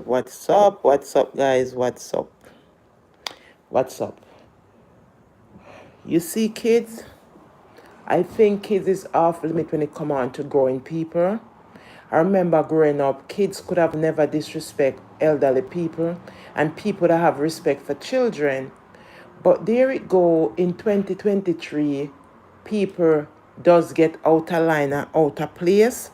What's up? What's up, guys? What's up? What's up? You see, kids, I think kids is off limit when it come on to growing people. I remember growing up, kids could have never disrespect elderly people and people that have respect for children. But there it go in 2023, people does get out of line and out of place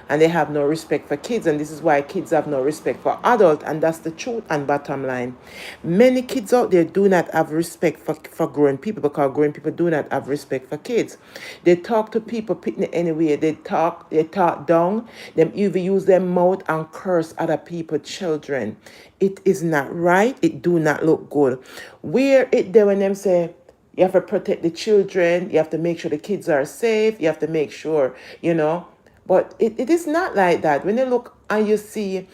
and they have no respect for kids, and this is why kids have no respect for adults, and that's the truth and bottom line. Many kids out there do not have respect for grown people because grown people do not have respect for kids. They talk to people pitney anyway, they talk down, them even use their mouth and curse other people children. It is not right, it do not look good. Where it there when them say you have to protect the children, you have to make sure the kids are safe, you have to make sure, but it is not like that. When you look and you see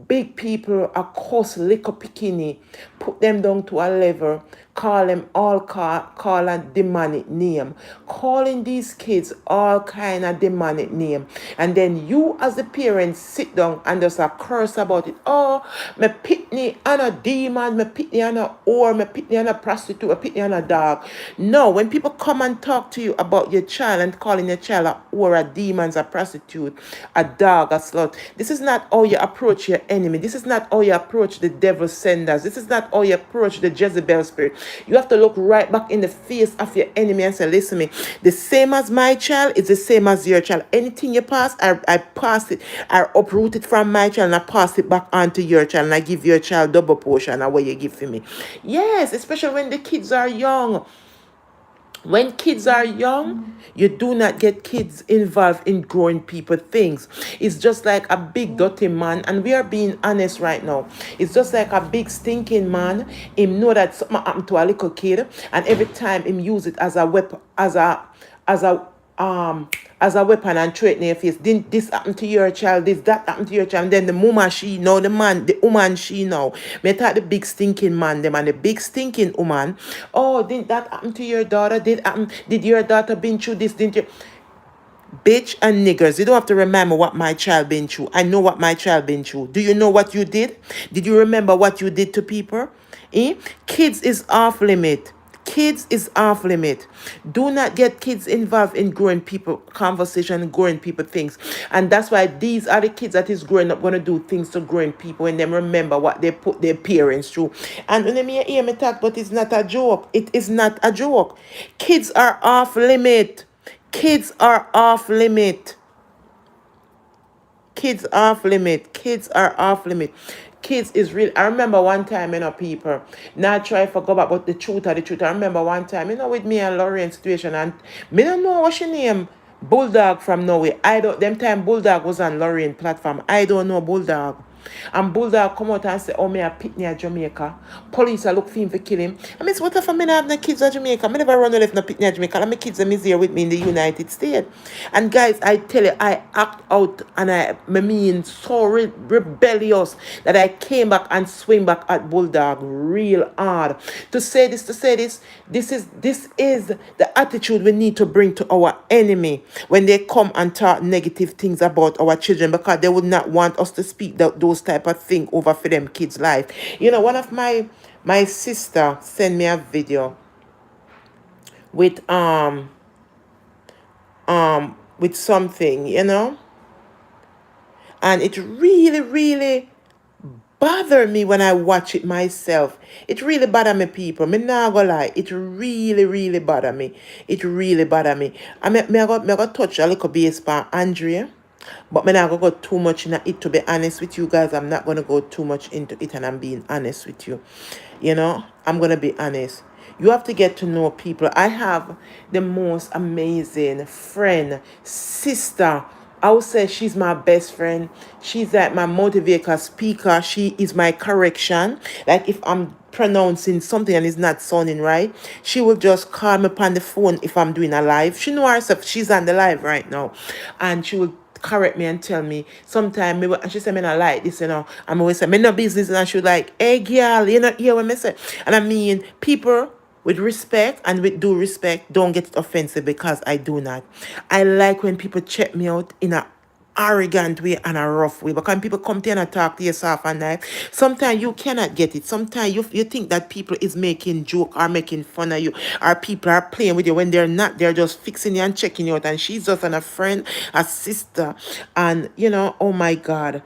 big people across little bikini, put them down to a level, call them call a demonic name, calling these kids all kind of demonic name, and then you as the parents sit down and just a curse about it. Oh, me pitney and a demon, me pitney and a whore, me pitney and a prostitute, me pitney and a dog. No, when people come and talk to you about your child and calling your child a whore, a demon, a prostitute, a dog, a slut, this is not how you approach your enemy. This is not how you approach the devil senders. This is not how you approach the Jezebel spirit. You have to look right back in the face of your enemy and say, listen me, the same as my child is the same as your child. Anything you pass, I pass it, I uproot it from my child and I pass it back onto your child, and I give your child double portion of what you give for me. Yes, especially when the kids are young. When kids are young, you do not get kids involved in growing people things. It's just like a big dirty man, and we are being honest right now. It's just like a big stinking man. Him know that something happened to a little kid, and every time him use it as a weapon, as a um as a weapon and throw it in your face. Didn't this happen to your child? This that happened to your child? And then the woman she know, the woman she know. Me thought the big stinking man them and the big stinking woman. Oh, didn't that happen to your daughter? Did your daughter been through this? Didn't you? Bitch and niggers, you don't have to remember what my child been through. I know what my child been through. Do you know what you did? Did you remember what you did to people? Eh? Kids is off limit. Kids is off limit. Do not get kids involved in growing people conversation, growing people things. And that's why these are the kids that is growing up going to do things to growing people and then remember what they put their parents through. And when they hear me talk, but it's not a joke. It is not a joke. Kids are off limit. Kids are off limit. Kids off limit. Kids are off limit. Kids is real. I remember one time, people, not try to forget about the truth or the truth. I remember one time, with me and Lauren situation, and me don't know what she name. Bulldog from Norway. I don't, them time Bulldog was on Lauren platform. I don't know Bulldog. And Bulldog come out and say, oh, me a pitney at Jamaica. Police are look for him to kill him. I mean, what if I have no kids at Jamaica? I never run left no pitney at Jamaica. And my kids are here with me in the United States. And guys, I tell you, I act out and I mean so rebellious that I came back and swing back at Bulldog real hard. To say this, this is the attitude we need to bring to our enemy when they come and talk negative things about our children, because they would not want us to speak those type of thing over for them kids' life. One of my sister sent me a video with with something, and it really, really bother me when I watch it myself. It really bother me, people. Me not gonna lie. It really, really bother me. It really bother me. I got touch a little base by Andrea, but me not gonna go too much in it, to be honest with you guys. I'm not gonna go too much into it, and I'm being honest with you. I'm gonna be honest. You have to get to know people. I have the most amazing friend, sister. I would say she's my best friend. She's like my motivator speaker. She is my correction. Like if I'm pronouncing something and it's not sounding right, she will just call me upon the phone if I'm doing a live. She knows herself. She's on the live right now. And she will correct me and tell me sometime and she said me not like this, I'm always say me no business, and she like, hey girl, you not hear what me say. And I mean, people with respect and with due respect, don't get it offensive, because I do not. I like when people check me out in a arrogant way and a rough way. Because people come to you and talk to you soft and nice, sometimes you cannot get it. Sometimes you think that people is making joke or making fun of you, or people are playing with you when they're not. They're just fixing you and checking you out. And she's just a friend, a sister. And, oh my God.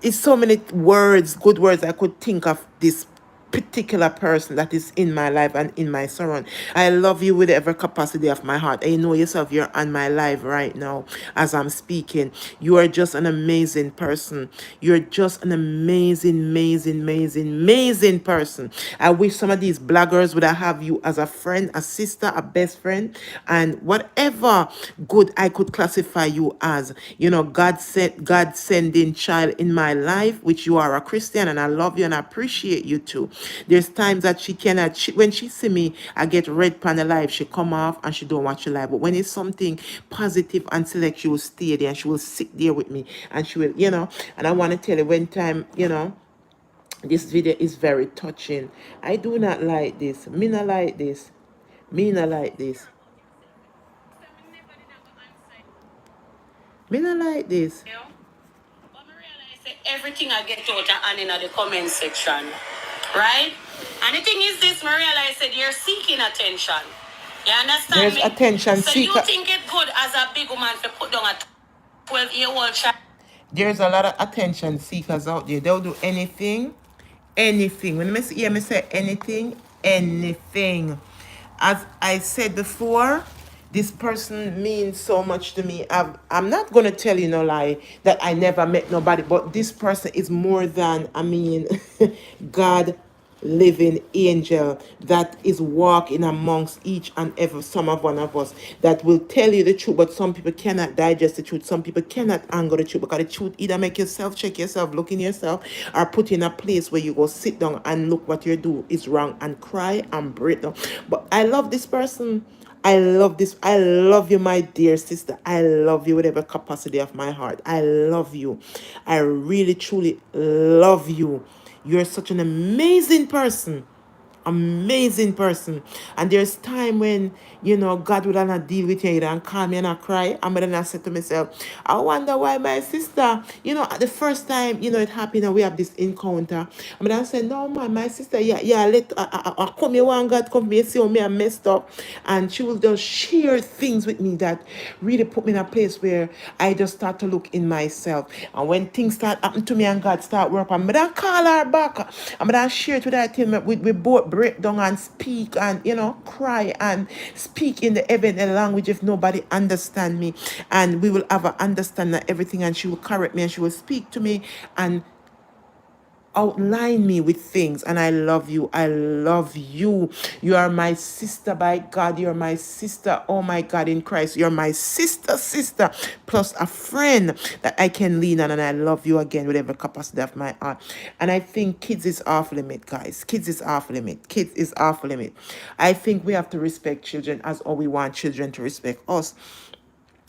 It's so many words, good words I could think of this particular person that is in my life and in my surround. I love you with every capacity of my heart. And you know yourself, you're on my life right now as I'm speaking. You are just an amazing person. You're just an amazing, amazing, amazing, amazing person. I wish some of these bloggers would have you as a friend, a sister, a best friend, and whatever good I could classify you as. God sending child in my life, which you are a Christian, and I love you and I appreciate you too. There's times that she cannot, when she see me, I get red pan the live, she come off and she don't watch the live. But when it's something positive and select, she will stay there and she will sit there with me and she will, and I want to tell you when time, this video is very touching. I do not like this. Me not like this. Me not like this. Me not like this. But I realize that everything I get out and in the comment section, right? And the thing is this, I realize that you're seeking attention. You understand There's me? Attention so seeker. You think it good as a big woman to put down a 12-year-old child? There's a lot of attention seekers out there. They'll do anything, anything. When I hear me say anything, anything. As I said before, this person means so much to me. I'm not going to tell you no lie that I never met nobody, but this person is more than, God living angel that is walking amongst each and every some of one of us that will tell you the truth, but some people cannot digest the truth. Some people cannot angle the truth because the truth either make yourself check yourself, look in yourself, or put in a place where you go sit down and look what you do is wrong and cry and break down. But I love this person. I love this. I love you, my dear sister. I love you with every capacity of my heart. I love you. I really, truly love you. You're such an amazing person. Amazing person. And there's time when, God will not deal with you and call me and I cry. And then I said to myself, I wonder why my sister, at the first time, it happened and we have this encounter. And then I said, no, man, my sister, I come here, one God come here, see how me I messed up. And she will just share things with me that really put me in a place where I just start to look in myself. And when things start happening to me and God start working, I'm going to call her back. I'm going to share it with her till we both break down and speak and, cry and speak in the heavenly language if nobody understand me. And we will have an understanding of everything and she will correct me and she will speak to me and outline me with things. And I love you. I love you. You are my sister by God. You're my sister. Oh my God, in Christ. You're my sister, plus a friend that I can lean on. And I love you again with every capacity of my heart. And I think kids is off limit, guys. Kids is off limit. Kids is off limit. I think we have to respect children as all we want children to respect us.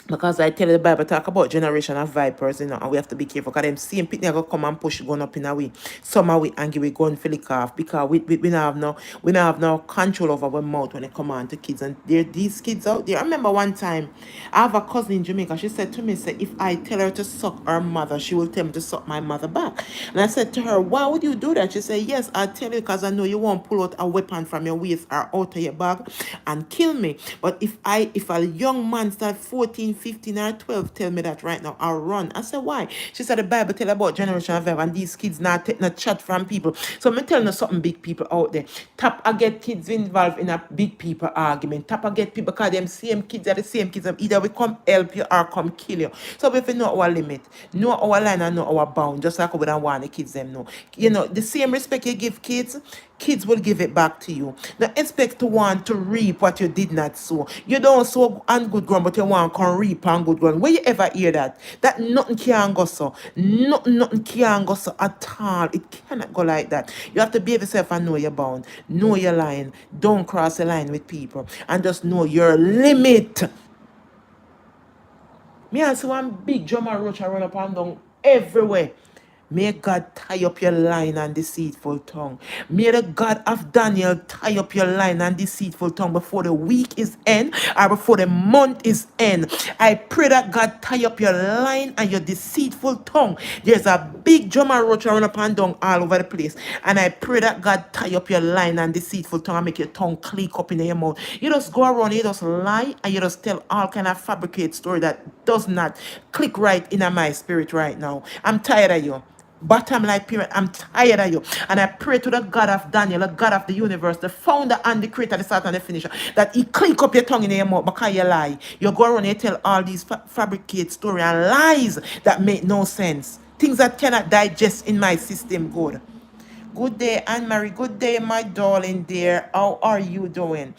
Because I tell you the Bible talk about generation of vipers, and we have to be careful. Because them same people go come and push gun up in a way. Some are we angry, we gun flick off because we don't have no control over our mouth when it come on to kids. And there these kids out there. I remember one time I have a cousin in Jamaica. She said to me, say, if I tell her to suck her mother, she will tell me to suck my mother back. And I said to her, why would you do that? She said, yes, I'll tell you because I know you won't pull out a weapon from your waist or out of your bag and kill me. But if a young man start 14, 15 or 12 tell me that right now, I'll run. I said, why? She said the Bible tell about generation of and these kids not taking a chat from people. So I'm telling you something, big people out there. Tap I get kids involved in a big people argument. Tap I get people because them same kids are the same kids. Either we come help you or come kill you. So if we know our limit, know our line and know our bound, just like we don't want the kids them know. The same respect you give kids, kids will give it back to you. Now expect to want to reap what you did not sow. You don't sow on good ground, but you want to reap on good ground. Where you ever hear that? That nothing can go so. Nothing can go so at all. It cannot go like that. You have to behave yourself and know your bound. Know your line. Don't cross the line with people. And just know your limit. Me and see one big drummer roach run up and down everywhere. May God tie up your lying and deceitful tongue. May the God of Daniel tie up your lying and deceitful tongue before the week is end or before the month is end. I pray that God tie up your lying and your deceitful tongue. There's a big drummer roach around up and down all over the place. And I pray that God tie up your lying and deceitful tongue and make your tongue click up in your mouth. You just go around, you just lie, and you just tell all kind of fabricate story that does not click right in my spirit right now. I'm tired of you. Bottom line, period. I'm tired of you. And I pray to the God of Daniel, the God of the universe, the founder and the creator, the start and the finisher, that he clink up your tongue in your mouth because you lie. You go around and you tell all these fabricate story and lies that make no sense. Things that cannot digest in my system, God. Good day, Anne-Marie. Good day, my darling dear. How are you doing?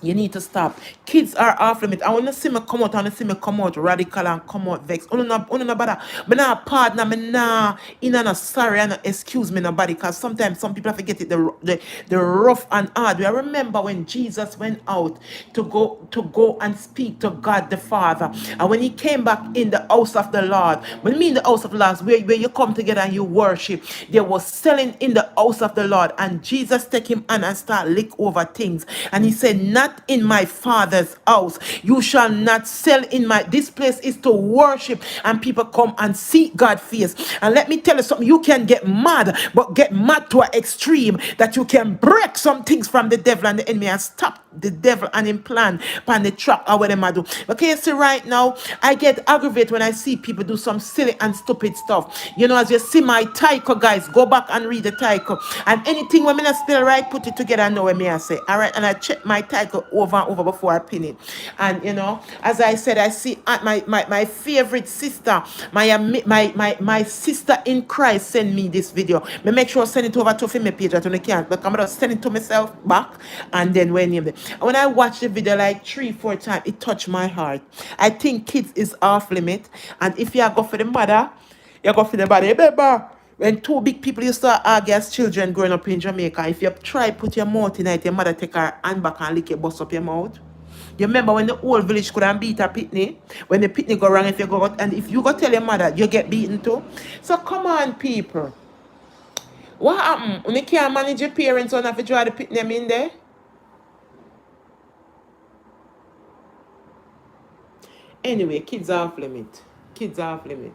You need to stop. Kids are off limit. I want to see me come out. I want to see me come out radical and come out vex. No bother. Me nah partner. Me nah. No sorry. And excuse me nobody. Because sometimes some people forget it. The rough and hard. I remember when Jesus went out to go and speak to God the Father. And when he came back in the house of the Lord. When I mean the house of the Lord, where you come together and you worship. There was selling in the house of the Lord. And Jesus take him on and start lick over things. And he said, not in my Father's house. You shall not sell in my... This place is to worship. And people come and seek God's face. And let me tell you something. You can get mad, but get mad to an extreme that you can break some things from the devil and the enemy and stop the devil and him plan pan the trap or whatever I do. Okay, so right now, I get aggravated when I see people do some silly and stupid stuff. You know, as you see my title, guys, go back and read the title. And anything when I not spell right, put it together and know what me I say. All right, and I check my title over and over before I pin it. And you know, as I said, I see my favorite sister, my sister in Christ send me this video. Me make sure I send it over to my page that I can't, but I'm gonna send it to myself back and then when I watch the video like 3-4 times, it touched my heart. I think kids is off limit, and if you go for the mother, you go for the body. Remember, when two big people used to argue as children growing up in Jamaica, if you try put your mouth in it, your mother take her hand back and lick your bust up your mouth. You remember when the whole village could have beat a pitney? When the pitney go wrong, if you go out, and if you go tell your mother, you get beaten too. So come on, people. What happened? When you can't manage your parents, you have to draw the pitney in there? Anyway, kids are off limit. Kids are off limit.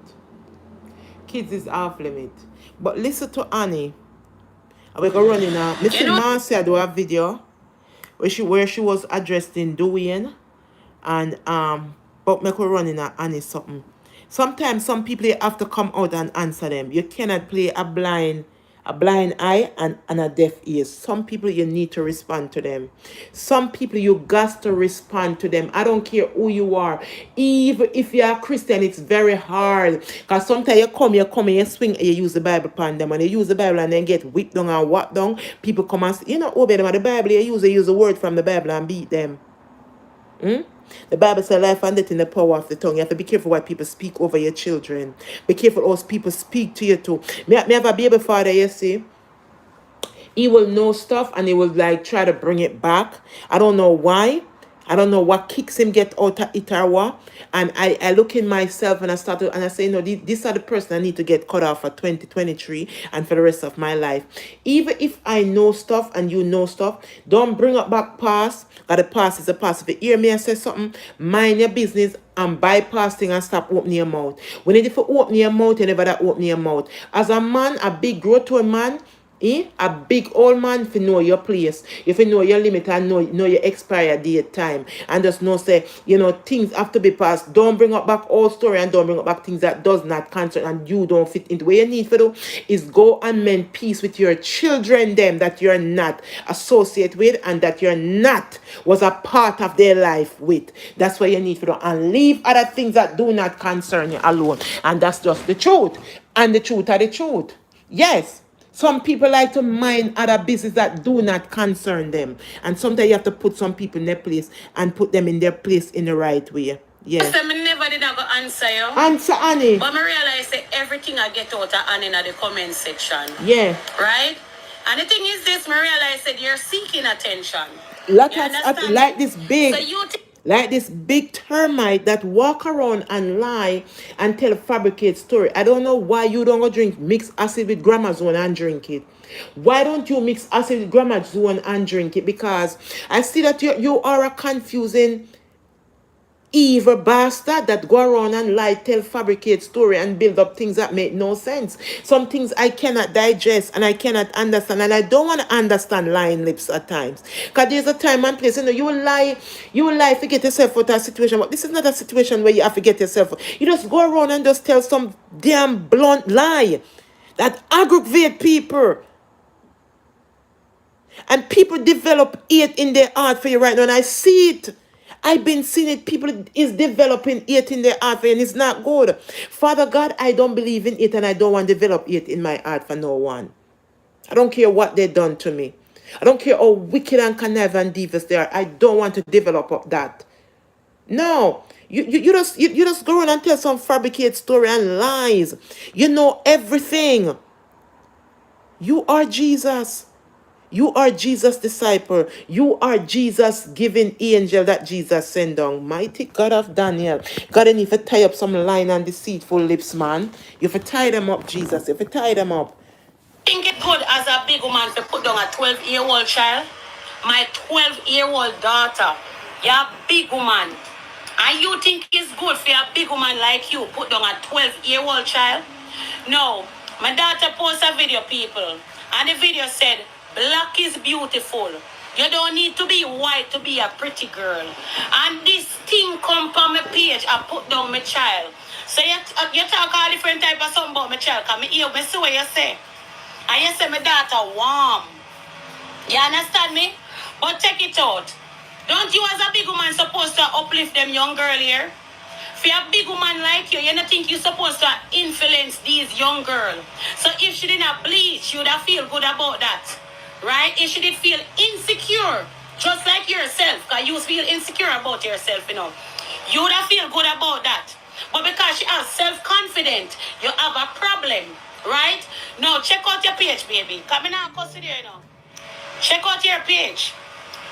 Kids is off limit. But listen to Annie. We're going to run in now. Listen, Marcia do a video where she was addressing Dwayne. And but me could run in Annie something. Sometimes some people you have to come out and answer them. You cannot play a blind eye and a deaf ear. Some people you need to respond to them. Some people you got to respond to them. I don't care who you are. Even if you are a Christian, it's very hard. Because sometimes you come, you swing, and you use the Bible upon them. And you use the Bible and then get whipped down and whacked down. People come and say, you know, obey them. And the Bible, you use a word from the Bible and beat them. The Bible says life and death in the power of the tongue. You have to be careful what people speak over your children. Be careful what people speak to you too. Me have a baby father, you see. He will know stuff and he will like try to bring it back. I don't know why. I don't know what kicks him get out of it or what. And I look in myself and I start to, and I say, no, these are the person I need to get cut off for 2023 and for the rest of my life. Even if I know stuff and you know stuff, don't bring up back past. Because the past is the past. If you hear me and say something, mind your business and bypass things and stop opening your mouth. When you open your mouth, you never that open your mouth. As a man, a big grown man, a big old man, if you know your place, if you know your limit and know your expiry date time, and just know say, you know, things have to be passed. Don't bring up back old story and don't bring up back things that does not concern and you don't fit into. What you need to do is go and mend peace with your children, them that you're not associated with and that you're not was a part of their life with. That's what you need to do, and leave other things that do not concern you alone. And that's just the truth. And the truth are the truth. Yes. Some people like to mind other business that do not concern them. And sometimes you have to put some people in their place and put them in their place in the right way. Yeah. So I never did go answer you. Answer Annie. But I realize that everything I get out of Annie in the comment section. Yeah. Right? And the thing is this, I realize that you're seeking attention. Like this big. So you Like this big termite that walk around and lie and tell fabricate story. I don't know why you don't go drink mix acid with gramazone and drink it. Why don't you mix acid with gramazone and drink it? Because I see that you are a confusing evil bastard that go around and lie, tell, fabricate story and build up things that make no sense. Some things I cannot digest and I cannot understand, and I don't want to understand lying lips at times. Because there's a time and place, you will lie to get yourself out of a situation, but this is not a situation where you have to get yourself out. You just go around and just tell some damn blunt lie that aggravate people. And people develop hate in their heart for you right now. And I see it. I've been seeing it. People is developing hate in their heart for you, and it's not good. Father God, I don't believe in it, and I don't want to develop hate in my heart for no one. I don't care what they done to me. I don't care how wicked and conniving and devious they are. I don't want to develop up that. No. You just go around and tell some fabricated story and lies. You know everything. You are Jesus. You are Jesus' disciple. You are Jesus' giving angel that Jesus sent down. Mighty God of Daniel. God, and if you tie up some lying and deceitful lips, man, you have to tie them up, Jesus. You have to tie them up. Think it good as a big woman to put down a 12-year-old child? My 12-year-old daughter. You're a big woman. And you think it's good for a big woman like you put down a 12-year-old child? No. My daughter posted a video, people. And the video said, black is beautiful. You don't need to be white to be a pretty girl. And this thing come from my page. I put down my child. So you talk all different type of something about my child. Because I see what you say. And you say my daughter warm. You understand me? But take it out. Don't you as a big woman supposed to uplift them young girl here? For a big woman like you don't think you're supposed to influence these young girls. So if she didn't bleach, you would have feel good about that. Right? If she did feel insecure, just like yourself, because you feel insecure about yourself, you would have feel good about that. But because she has self-confidence, you have a problem. Right? Now, check out your page, baby. Come in and consider, Check out your page.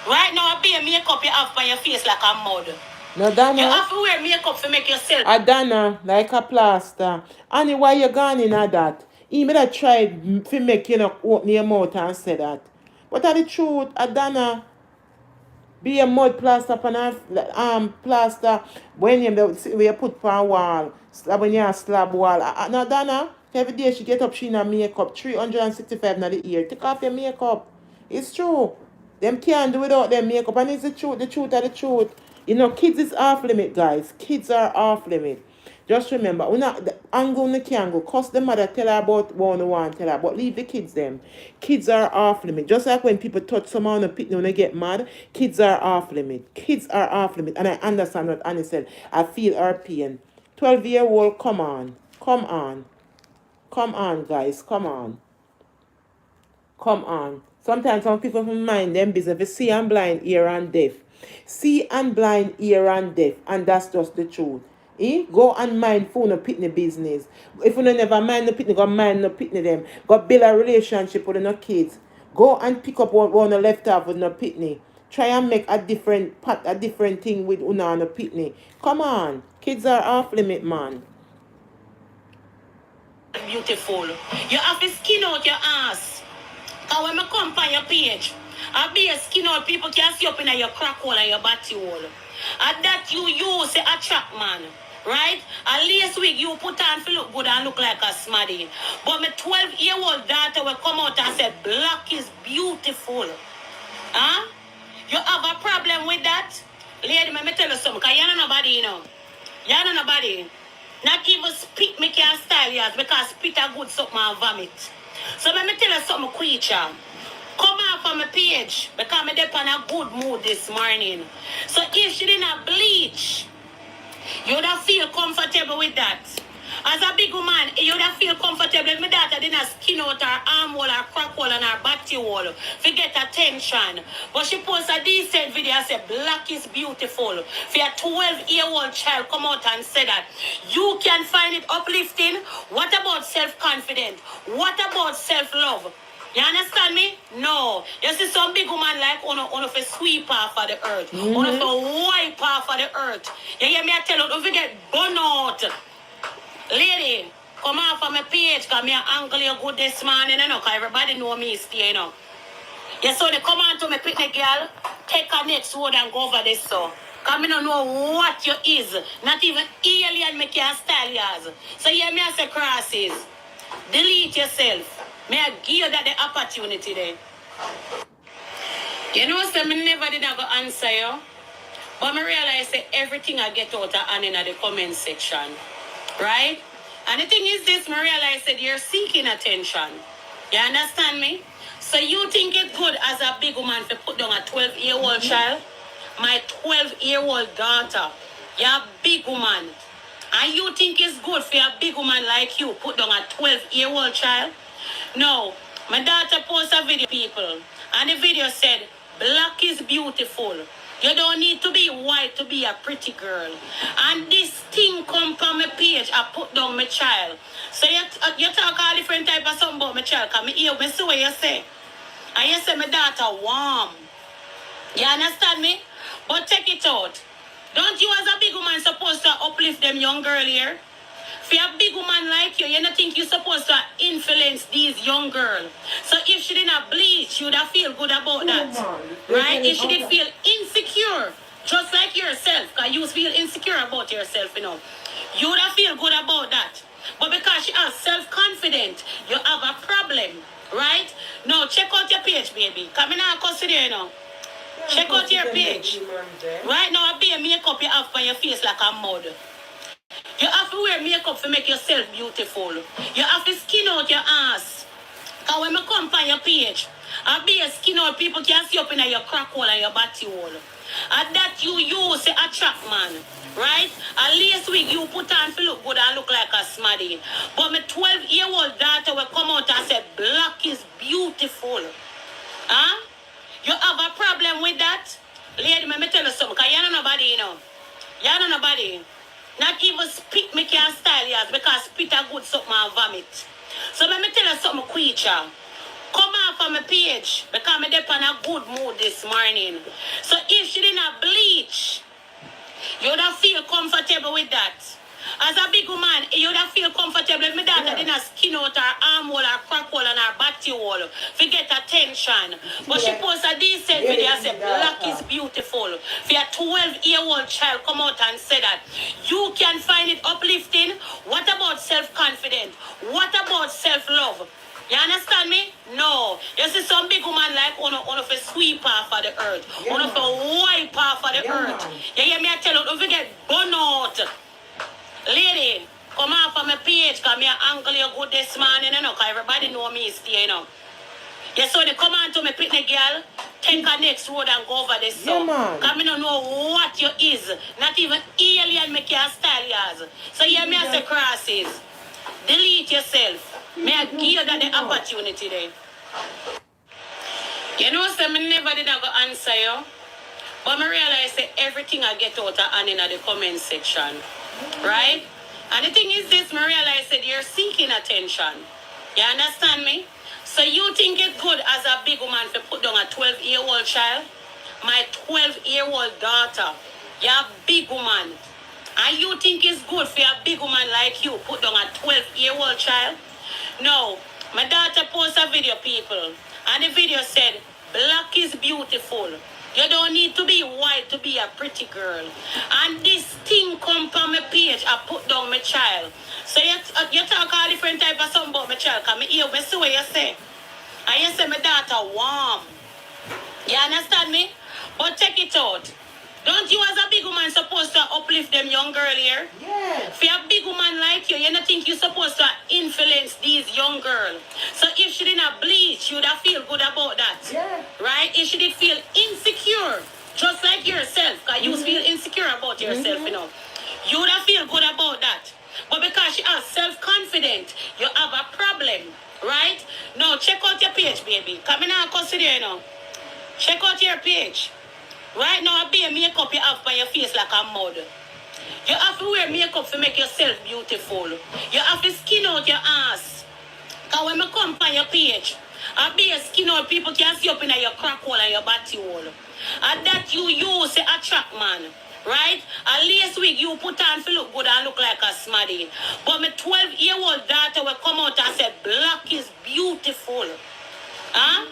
Right now, be a makeup you have on your face like a mud. No, Dana. You have to wear makeup to make yourself. Adana, like a plaster. And why you gone in at that? He may have tried to make open your mouth and say that. But at the truth, Adana, be a mud plaster upon a plaster when you put on a wall, when you have slab wall. No, Dana, every day she get up, she in a makeup, 365 in the year. Take off your makeup. It's true. Them can't do without their makeup, and it's the truth of the truth. Kids is off limit, guys. Kids are off limit. Just remember, we not the angle the can't go. Cause the mother tell her about one, tell her, but leave the kids them. Kids are off limit. Just like when people touch someone on the pit when they get mad, kids are off limit. Kids are off limit. And I understand what Annie said. I feel her pain. 12-year-old, come on. Come on. Come on, guys. Come on. Come on. Sometimes some people mind them business. If you see and blind, ear and deaf. See and blind, ear and deaf. And that's just the truth. Go and mind for no pitney business. If you never mind no pitney, go mind no pitney them. Go build a relationship with no kids. Go and pick up one left off with no pitney. Try and make a different thing with una no pitney. Come on. Kids are off limit, man. Beautiful. You have to skin out your ass. Because when I come on your page, I'll be a skin out, people can see up in your crack hole and your body hole. And that you use to attract man. Right? At least week you put on to look good and look like a smaddy. But my 12-year-old daughter will come out and say, black is beautiful. Huh? You have a problem with that? Lady, let me tell you something, because you're not nobody, You're not nobody. Not even spit me can style yours, because spit a good something and vomit. So let me tell you something, creature. Come off on my page, because I'm in a good mood this morning. So if she didn't bleach, you would have feel comfortable with that. As a big woman, you would have feel comfortable if my daughter didn't skin out her arm hole, her crack hole, and her body hole to get attention. But she posted a decent video and said, black is beautiful. For a 12-year-old child come out and say that. You can find it uplifting. What about self-confidence? What about self-love? You understand me? No. No. You see some big woman like on of a sweep off of the earth. On of a wipe off of the earth. You hear me? I tell you, don't forget burn out. Lady, come off of my page, because me angle you good this morning, you know, because everybody know me stay, you know. Yeah, so they come on to me picnic, girl, take a next road and go over this, so. Because I don't know what you is. Not even alien me can style yours. So yeah, me I say crosses. Delete yourself. May I give you that the opportunity there. You know, so me never did I go answer you. But I realize that everything I get out of and in the comment section. Right? And the thing is this, I realize that you're seeking attention. You understand me? So you think it's good as a big woman to put down a 12-year-old child? My 12-year-old daughter. You're a big woman. And you think it's good for a big woman like you put down a 12-year-old child? No. My daughter posted a video, people. And the video said, black is beautiful. You don't need to be white to be a pretty girl. And this thing come from my page, I put down my child. So you talk all different type of something about my child, because me hear me see what you say. And you say my daughter warm. You understand me? But take it out. Don't you as a big woman supposed to uplift them young girl here? For a big woman like you don't think you're supposed to influence these young girls. So if she didn't bleach, you would have feel good about that. Right? If she did feel insecure, just like yourself, because you feel insecure about yourself, you know, you would have feel good about that. But because she has self-confidence, you have a problem. Right? Now, check out your page, baby. Come in and consider, you know. Check out your page. Right now, I be a makeup you have on your face like a mud. You have to wear makeup to make yourself beautiful. You have to skin out your ass. Because when I come on your page, I be a skin out, people can see up in your crack hole and your body hole. And that you use to attract man. Right? At least wig you put on to look good and look like a smaddy. But my 12-year-old daughter will come out and say, black is beautiful. Huh? You have a problem with that? Lady, let me tell you something, because you don't know nobody, you know. You don't know nobody. Not even spit me can style yours, because spit a good something and vomit. So let me tell you something, creature. Come off on my page, because I'm in a good mood this morning. So if she didn't bleach, you would have feel comfortable with that. As a big woman, you would have feel comfortable if my daughter didn't skin out her arm hole, her crack hole, and her body hole to get attention. But she posted a decent video and said, black is beautiful. For a 12-year-old child come out and say that. You can find it uplifting. What about self-confidence? What about self-love? You understand me? No. You see some big woman like on of a sweep off of the earth. On of a wipe off of the earth. You hear me? I tell you, don't forget burn out. Lady, come off of my page, because me angle you good this morning, you know, because everybody know me stay, you know. Yeah, so they come on to me picnic, girl, take a next road and go over this, so. Because I don't know what you is. Not even alien me can style yours. So yeah, me I say crosses. Delete yourself. May I give you that the opportunity there. You know, so me never did I go answer you. But I realize that everything I get out of and in the comment section. Right? And the thing is this, I realize that you're seeking attention. You understand me? So you think it's good as a big woman to put down a 12-year-old child? My 12-year-old daughter. You're a big woman. And you think it's good for a big woman like you put down a 12-year-old child? No. My daughter posted a video, people. And the video said, black is beautiful. You don't need to be white to be a pretty girl. And this thing come from my page, I put down my child. So you talk all different type of something about my child, because I hear me see what you say. And you say my daughter warm. You understand me? But take it out. Don't you as a big woman supposed to uplift them young girl here? Yes. For a big woman like you don't think you're supposed to influence these young girls. So if she didn't bleach, you would have feel good about that. Yeah. Right? If she did feel insecure, just like yourself, because you feel insecure about yourself, you know, you would have feel good about that. But because she has self-confidence, you have a problem. Right? Now, check out your page, baby. Come in and consider, you know. Check out your page. Right now, I be a makeup you have on your face like a mud. You have to wear makeup to make yourself beautiful. You have to skin out your ass. Because when I come on your page, I be a skin out people can see up in your crack hole and your body hole. And that you use to attract man. Right? At least week you put on to look good and look like a smaddy. But my 12-year-old daughter will come out and say black is beautiful. Huh?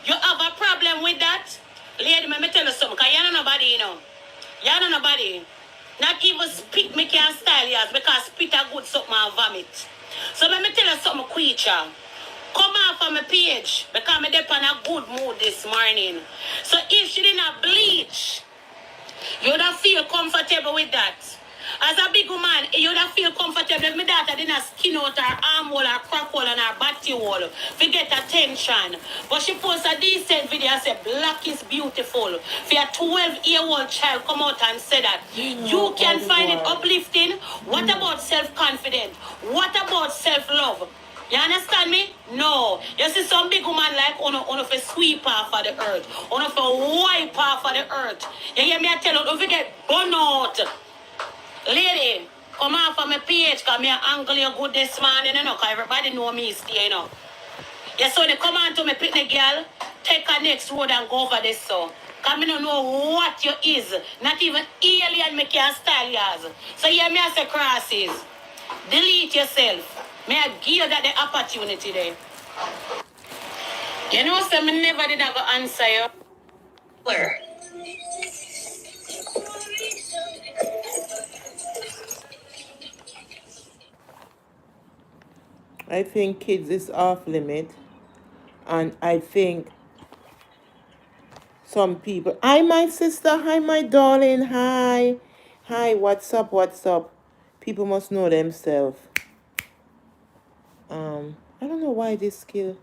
You have a problem with that? Lady, let me tell you something, because you know nobody, you know. You know nobody. Not even spit me can style yours, because spit a good something and vomit. So let me tell you something, creature. Come off of my page, because I'm in a good mood this morning. So if she didn't bleach, you would have feel comfortable with that. As a big woman, you would have feel comfortable if my daughter didn't skin out her arm hole, her crack hole, and her body hole to get attention. But she posted a decent video and said, black is beautiful. For a 12-year-old child come out and say that. You can find it uplifting. What about self-confidence? What about self-love? You understand me? No. You see some big woman like on for sweep off of the earth. On for wipe off of the earth. You hear me? I tell you, don't forget burn out. Lady, come off of my page because me angle you good this morning, you know, because everybody know me stay, you know. Yeah, so they come on to me picnic girl, take a next road and go over this so. Because I don't know what you is. Not even alien me can style yours. So yeah, me I say crosses. Delete yourself. May I give you that the opportunity there. You know, so me never did go answer you. Where? I think kids is off limit. And I think some people, hi my sister, hi my darling, hi. Hi, what's up, what's up? People must know themselves. I don't know why this skill.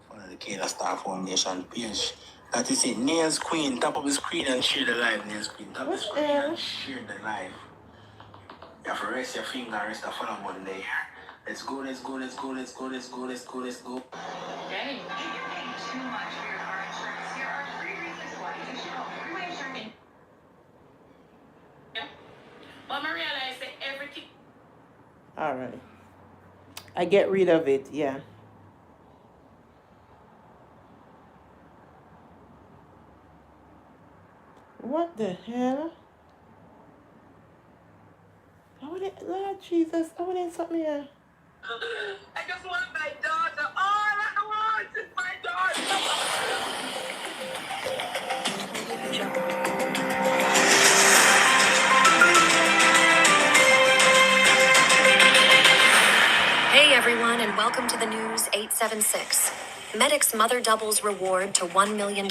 One of the Kayla Star Foundation page. That is it. Nails Queen, top of the screen and share the live. Nails Queen, top of the screen and share the live. You have to rest your finger and rest the phone on there. Let's go, let's go, let's go, let's go, let's go, let's go, let's go. Okay. If you're paying too much for your car insurance, here are 3 reasons why you should call Freeway Insurance. Yeah. But I realize that everything. All right. I get rid of it, yeah. What the hell? Lord Jesus, I wouldn't something here. I just want my daughter. All I want is my daughter. Hey everyone, and welcome to the News 876. Medic's mother doubles reward to $1 million.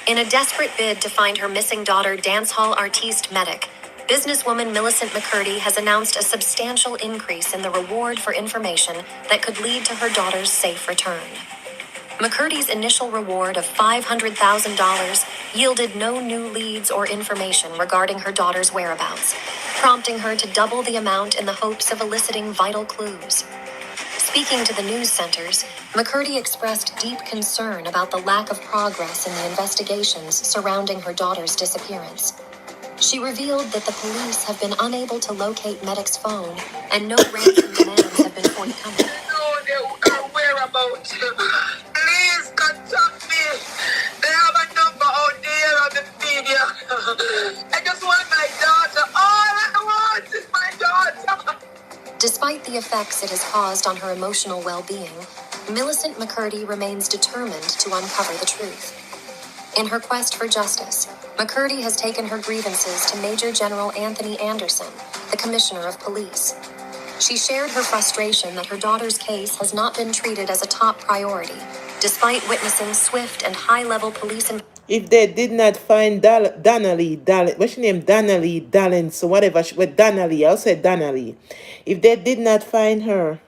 In a desperate bid to find her missing daughter, dancehall artiste Medic, businesswoman Millicent McCurdy has announced a substantial increase in the reward for information that could lead to her daughter's safe return. McCurdy's initial reward of $500,000 yielded no new leads or information regarding her daughter's whereabouts, prompting her to double the amount in the hopes of eliciting vital clues. Speaking to the news centers, McCurdy expressed deep concern about the lack of progress in the investigations surrounding her daughter's disappearance. She revealed that the police have been unable to locate Medic's phone, and no ransom demands have been forthcoming. Know their whereabouts. Please contact me. They have a number out there on the media. I just want my daughter. All I want is my daughter. Despite the effects it has caused on her emotional well-being, Millicent McCurdy remains determined to uncover the truth. In her quest for justice, McCurdy has taken her grievances to Major General Anthony Anderson, the Commissioner of Police. She shared her frustration that her daughter's case has not been treated as a top priority, despite witnessing swift and high-level police If they did not find Donnelly, what's her name? Donnelly, Dallin, so whatever, with Donnelly, I'll say Donnelly. If they did not find her,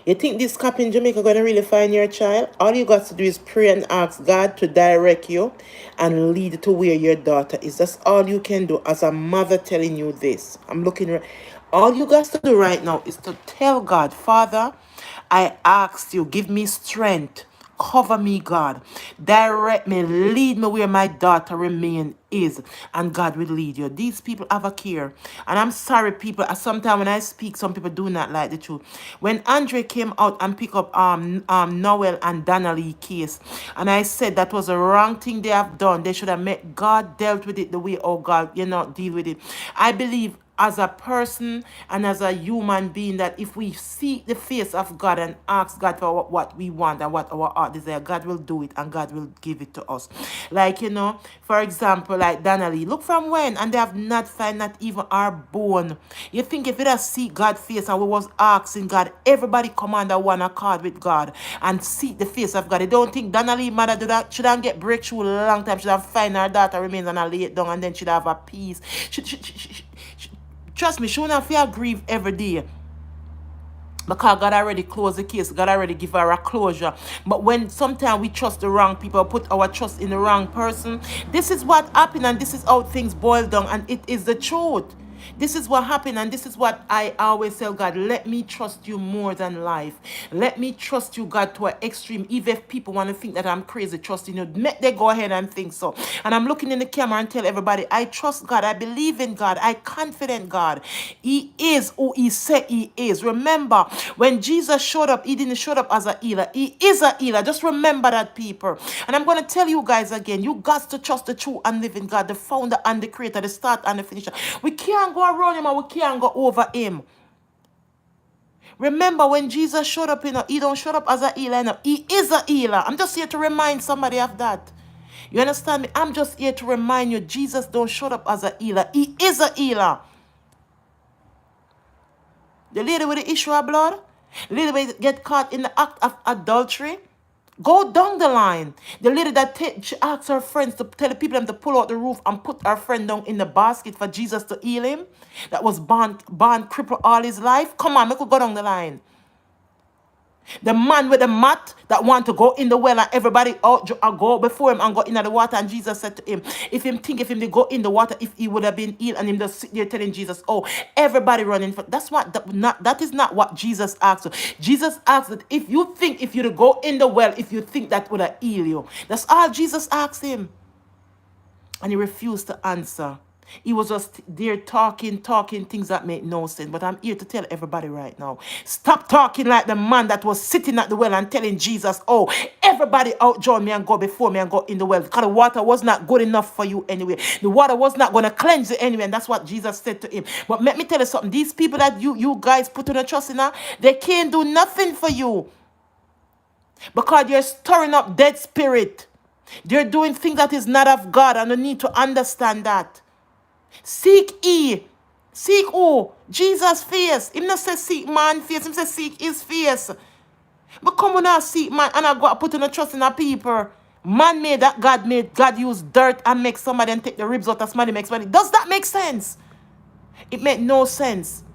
you think this cop in Jamaica going to really find your child? All you got to do is pray and ask God to direct you and lead to where your daughter is. That's all you can do as a mother telling you this. I'm looking. All you got to do right now is to tell God, Father, I ask you, give me strength. cover me, God. Direct me, lead me where my daughter remain is, and God will lead you. These people have a care. And I'm sorry, people, sometimes when I speak, some people do not like the truth. When Andre came out and picked up Noel and Donnelly case, and I said that was a wrong thing they have done. They should have met God dealt with it the way, oh God, deal with it. I believe as a person and as a human being that if we seek the face of God and ask God for what we want and what our heart desire, God will do it and God will give it to us. Like, for example, like Donnelly, look from when and they have not found not even our bone. You think if it has seek God's face and we was asking God, everybody come under one accord with God and seek the face of God. They don't think Donnelly mother do that, shouldn't get breakthrough a long time, should have find her daughter remains and I lay it down and then she'd have a peace. Trust me, she won't have to grieve every day. Because God already closed the case. God already give her a closure. But when sometimes we trust the wrong people, put our trust in the wrong person, this is what happened and this is how things boil down and it is the truth. This is what happened and this is what I always tell God. Let me trust you more than life. Let me trust you, God, to an extreme. Even if people want to think that I'm crazy trusting you, make they go ahead and think so. And I'm looking in the camera and tell everybody, I trust God. I believe in God. I confident God. He is who he said he is. Remember, when Jesus showed up, he didn't show up as a healer. He is a healer. Just remember that, people. And I'm going to tell you guys again, you got to trust the true and living God, the founder and the creator, the start and the finisher. We can't go around him and we can't go over him. Remember when Jesus showed up, he don't show up as a healer. He is a healer. I'm just here to remind somebody of that. You understand me? I'm just here to remind you, Jesus don't show up as a healer. He is a healer. The lady with the issue of blood, the lady will get caught in the act of adultery, go down the line. The lady that she asked her friends to tell the people them to pull out the roof and put her friend down in the basket for Jesus to heal him, that was born crippled all his life. Come on, make we go down the line. The man with the mat that want to go in the well and everybody out go before him and go in the water, and Jesus said to him, if him they go in the water, if he would have been healed, and him just sit there telling Jesus, oh, everybody running for that's what that is not what Jesus asked. Jesus asked that if you to go in the well, if you think that would have healed you. That's all Jesus asked him. And he refused to answer. He was just there talking things that make no sense. But I'm here to tell everybody right now, stop talking like the man that was sitting at the well and telling Jesus, oh, everybody outjoin me and go before me and go in the well. Because the water was not good enough for you anyway. The water was not going to cleanse you anyway. And that's what Jesus said to him. But let me tell you something. These people that you guys put on a trust in, they can't do nothing for you. Because you're stirring up dead spirit. They're doing things that is not of God, and you need to understand that. Seek ye. Seek who? Jesus' face. Him not say seek man face. Him say seek his face. But come on now, seek man and I go put in a trust in a people. Man made that God made. God used dirt and make somebody and take the ribs out of somebody make somebody. Does that make sense? It make no sense.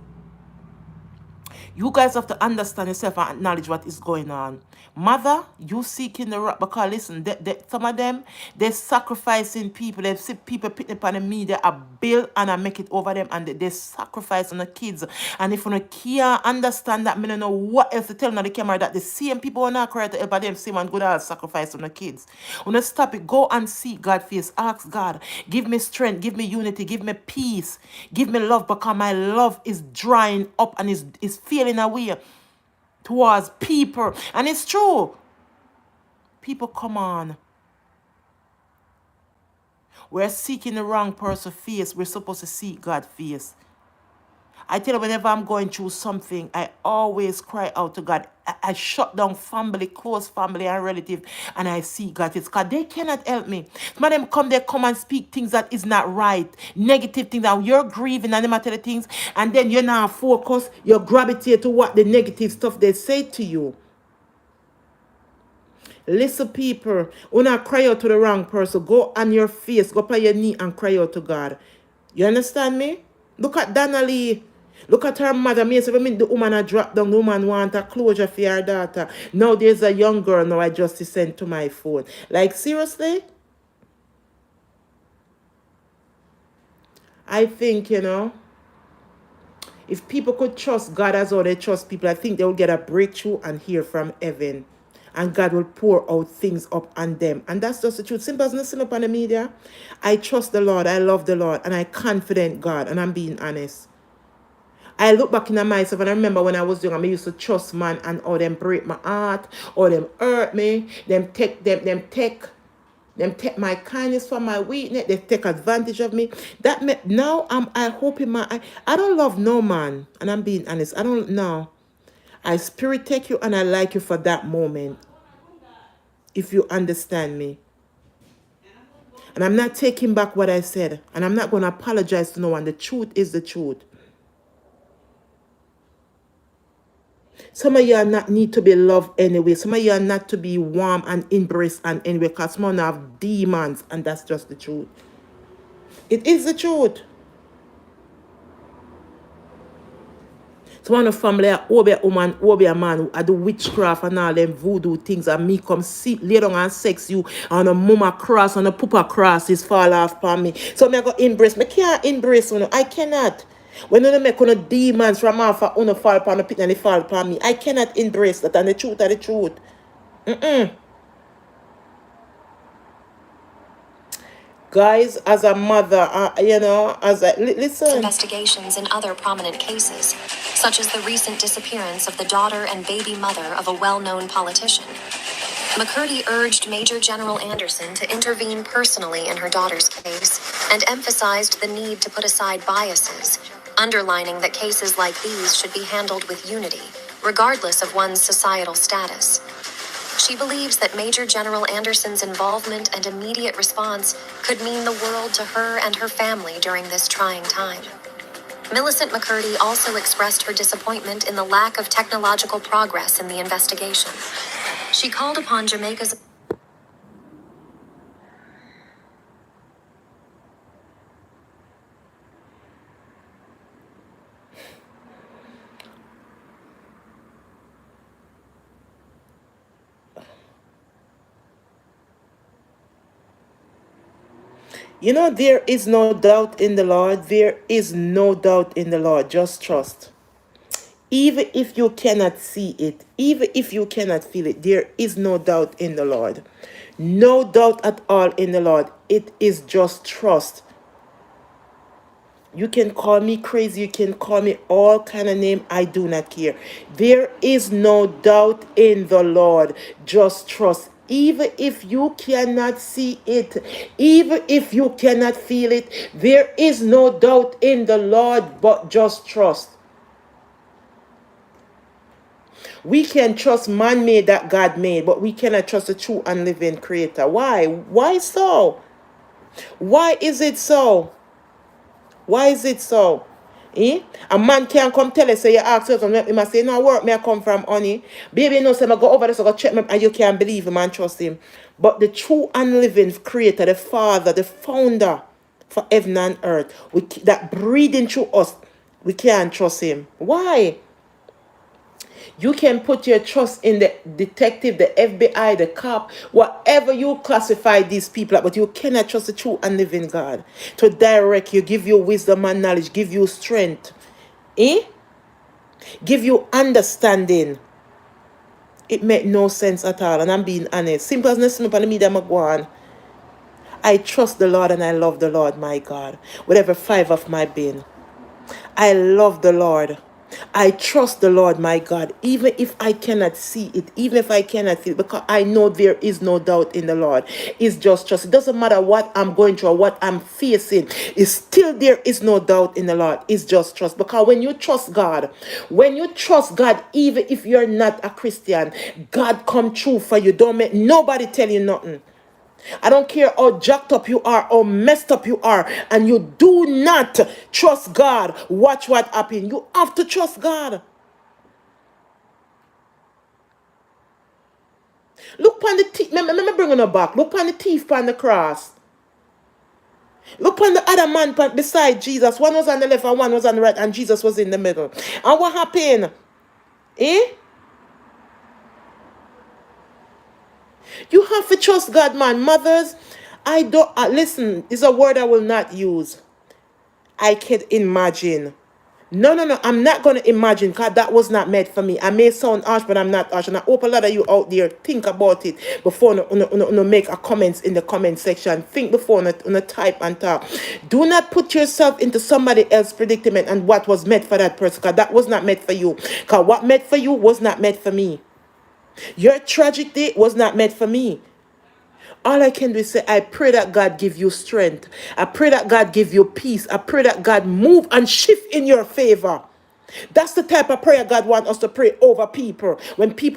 You guys have to understand yourself and acknowledge what is going on. Mother, you seeking the rock, because listen, some of them, they're sacrificing people. They see people picking up on the media, a bill and I make it over them, and they sacrifice on the kids. And if you can't understand that, I don't know what else to tell on the camera, that the same people are not correct to help them same and good as sacrifice on the kids. When you stop it, go and seek God's face. Ask God, give me strength, give me unity, give me peace, give me love, because my love is drying up and is feeling away towards people. And it's true. People, come on. We're seeking the wrong person's face. We're supposed to seek God's face. I tell you, whenever I'm going through something, I always cry out to God. I shut down family, close family and relative, and I see God face, because they cannot help me. Some of them come and speak things that is not right, negative things, and you're grieving and them tell you things, and then you're not focused, you gravitate to what the negative stuff they say to you. Listen, people, when I cry out to the wrong person, go on your face, go on your knee and cry out to God. You understand me? Look at Donnelly. Look at her mother. Me say, the woman a drop down, the woman want a closure for her daughter. Now there's a young girl now I just sent to my phone. Like, seriously? I think, if people could trust God as how they trust people, I think they will get a breakthrough and hear from heaven. and God will pour out things up on them. And that's just the truth. Simple as listen up on the media. I trust the Lord, I love the Lord, and I confident God, and I'm being honest. I look back in myself and I remember when I was young, I used to trust man and all them break my heart, or them hurt me, them take my kindness for my weakness, they take advantage of me. Now I hope in I don't love no man, and I'm being honest. I don't know. I spirit take you and I like you for that moment. If you understand me. And I'm not taking back what I said. And I'm not going to apologize to no one. The truth is the truth. Some of you are not need to be loved anyway. Some of you are not to be warm and embraced and anyway. Because some of you have demons. And that's just the truth. It is the truth. So one of the family obe a woman, obe a man who do witchcraft and all them voodoo things, and me come sit lay down and sex you, and a mama cross and a papa cross is fall off upon me. So me I go embrace. Me can't embrace you. I cannot. When you make one demons from off on fall upon the pit and they fall upon me, I cannot embrace that. And the truth are the truth. Guys, as a mother, listen. Investigations in other prominent cases, such as the recent disappearance of the daughter and baby mother of a well-known politician. McCurdy urged Major General Anderson to intervene personally in her daughter's case and emphasized the need to put aside biases, underlining that cases like these should be handled with unity, regardless of one's societal status. She believes that Major General Anderson's involvement and immediate response could mean the world to her and her family during this trying time. Millicent McCurdy also expressed her disappointment in the lack of technological progress in the investigation. She called upon Jamaica's There is no doubt in the Lord. There is no doubt in the Lord. Just trust. Even if you cannot see it, even if you cannot feel it, there is no doubt in the Lord. No doubt at all in the Lord. It is just trust. You can call me crazy. You can call me all kind of name. I do not care. There is no doubt in the Lord. Just trust. Even if you cannot see it, even if you cannot feel it, there is no doubt in the Lord, but just trust. We can trust man-made that God made, but we cannot trust the true and living creator. Why? Why so? Why is it so? Why is it so? A man can't come tell us, say you ask us, he must say, no, work me I come from, honey. Baby, no, say, I go over there, so go check me, and you can't believe him and trust him. But the true and living creator, the father, the founder for heaven and earth, that breathing through us, we can't trust him. Why? You can put your trust in the detective, the FBI, the cop, whatever you classify these people, but you cannot trust the true and living God to direct you, give you wisdom and knowledge, give you strength, give you understanding. It make no sense at all, and I'm being honest. Simple as listening upon the media, I'm going. I trust the Lord and I love the Lord, my God. Whatever five of my being, I love the Lord. I trust the Lord, my God, even if I cannot see it, even if I cannot feel it, because I know there is no doubt in the Lord. It's just trust. It doesn't matter what I'm going through or what I'm facing. It's still there is no doubt in the Lord. It's just trust. Because when you trust God, even if you're not a Christian, God come true for you. Don't make nobody tell you nothing. I don't care how jacked up you are, how messed up you are, and you do not trust God. Watch what happens. You have to trust God. Look on the teeth. Let me bring it back. Look on the thief on the cross. Look on the other man beside Jesus. One was on the left and one was on the right, and Jesus was in the middle. And what happened? You have to trust God, man. Mothers, I don't listen. It's a word I will not use. I can imagine No, no, no. I'm not going to imagine because that was not meant for me. I may sound harsh, but I'm not harsh. And I hope a lot of you out there think about it before you make a comments in the comment section. Think before you type and talk. Do not put yourself into somebody else's predicament and what was meant for that person because that was not meant for you. Because what meant for you was not meant for me. Your tragic day was not meant for me. All I can do is say, I pray that God give you strength. I pray that God give you peace. I pray that God move and shift in your favor. That's the type of prayer God wants us to pray over people. When people